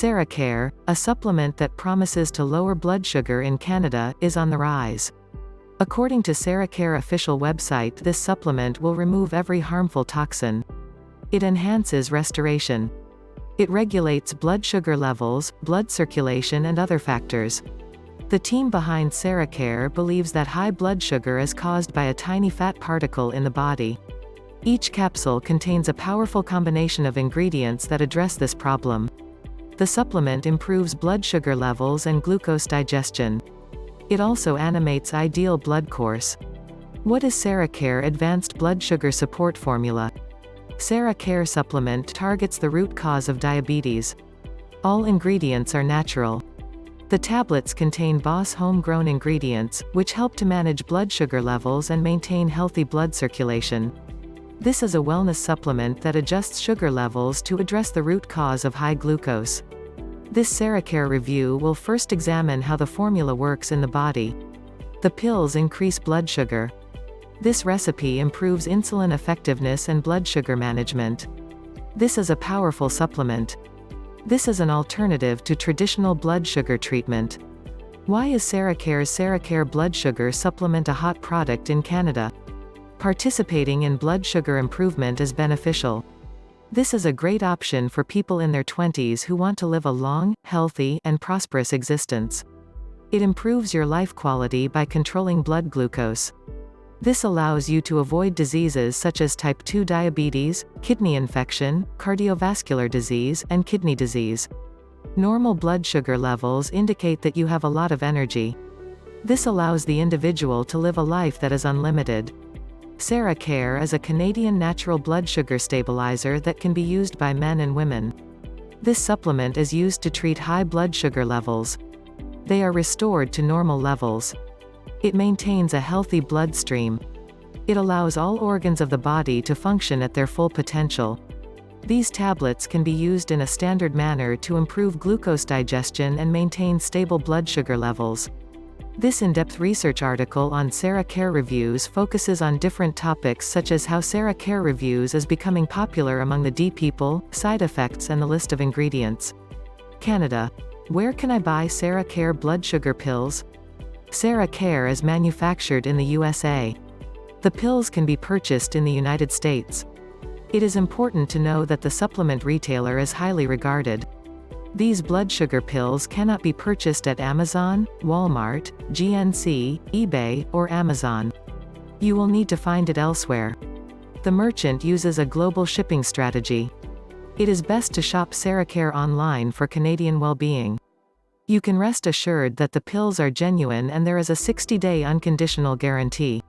CeraCare, a supplement that promises to lower blood sugar in Canada, is on the rise. According to CeraCare official website, this supplement will remove every harmful toxin. It enhances restoration. It regulates blood sugar levels, blood circulation and other factors. The team behind CeraCare believes that high blood sugar is caused by a tiny fat particle in the body. Each capsule contains a powerful combination of ingredients that address this problem. The supplement improves blood sugar levels and glucose digestion. It also animates ideal blood course. What is CeraCare Advanced Blood Sugar Support Formula? CeraCare supplement targets the root cause of diabetes. All ingredients are natural. The tablets contain Boss homegrown ingredients, which help to manage blood sugar levels and maintain healthy blood circulation. This is a wellness supplement that adjusts sugar levels to address the root cause of high glucose. This CeraCare review will first examine how the formula works in the body. The pills increase blood sugar. This recipe improves insulin effectiveness and blood sugar management. This is a powerful supplement. This is an alternative to traditional blood sugar treatment. Why is CeraCare's CeraCare blood sugar supplement a hot product in Canada? Participating in blood sugar improvement is beneficial. This is a great option for people in their 20s who want to live a long, healthy, and prosperous existence. It improves your life quality by controlling blood glucose. This allows you to avoid diseases such as type 2 diabetes, kidney infection, cardiovascular disease, and kidney disease. Normal blood sugar levels indicate that you have a lot of energy. This allows the individual to live a life that is unlimited. CeraCare is a Canadian natural blood sugar stabilizer that can be used by men and women. This supplement is used to treat high blood sugar levels. They are restored to normal levels. It maintains a healthy bloodstream. It allows all organs of the body to function at their full potential. These tablets can be used in a standard manner to improve glucose digestion and maintain stable blood sugar levels. This in-depth research article on CeraCare Reviews focuses on different topics such as how CeraCare Reviews is becoming popular among the D people, side effects and the list of ingredients. Canada. Where can I buy CeraCare blood sugar pills? CeraCare is manufactured in the USA. The pills can be purchased in the United States. It is important to know that the supplement retailer is highly regarded. These blood sugar pills cannot be purchased at Amazon, Walmart, GNC, eBay, or Amazon. You will need to find it elsewhere. The merchant uses a global shipping strategy. It is best to shop CeraCare online for Canadian well-being. You can rest assured that the pills are genuine and there is a 60-day unconditional guarantee.